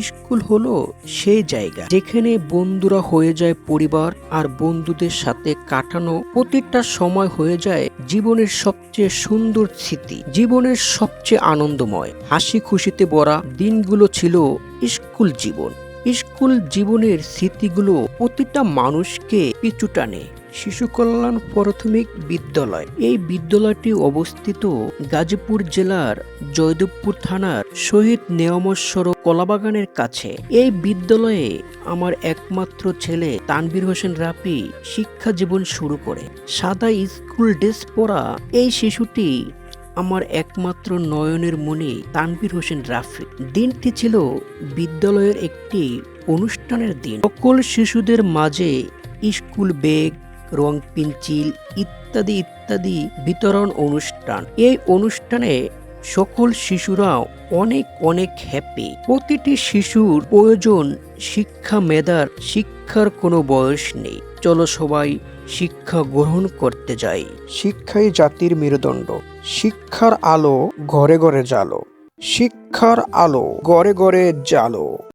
School হলো সেই জায়গা যেখানে বন্ধুরা হয়ে যায় পরিবার, আর বন্ধুদের সাথে কাটানো প্রতিটা সময় হয়ে যায় জীবনের সবচেয়ে সুন্দর স্মৃতি, জীবনের সবচেয়ে আনন্দময় হাসি খুশিতে ভরা দিনগুলো ছিল স্কুল জীবন। স্কুল জীবনের স্মৃতিগুলো প্রতিটা মানুষকে পিছু টানে। শিশু কল্যাণ প্রাথমিক বিদ্যালয়, এই বিদ্যালয়টি অবস্থিত গাজীপুর জেলার জয়দেবপুর থানার শহীদ নেয়ামত সড়ক কলাবাগানের কাছে। এই বিদ্যালয়ে আমার একমাত্র ছেলে তানভীর হোসেন রাফি শিক্ষা জীবন শুরু করে। সাদা স্কুল ড্রেস পরা এই শিশুটি আমার একমাত্র নয়নের মণি তানভীর হোসেন রাফি। দিনটি ছিল বিদ্যালয়ের একটি অনুষ্ঠানের দিন। সকল শিশুদের মাঝে স্কুল ব্যাগ, রং পেন্সিল ইত্যাদি ইত্যাদি বিতরণ অনুষ্ঠান। এই অনুষ্ঠানে সকল শিশুরা অনেক অনেক হ্যাপি। প্রতিটি শিশুর প্রয়োজন শিক্ষা মেধার, শিক্ষার কোনো বয়স নেই। চলো সবাই শিক্ষা গ্রহণ করতে যাই। শিক্ষাই জাতির মেরুদণ্ড, শিক্ষার আলো ঘরে ঘরে জ্বালো, শিক্ষার আলো ঘরে ঘরে জ্বালো।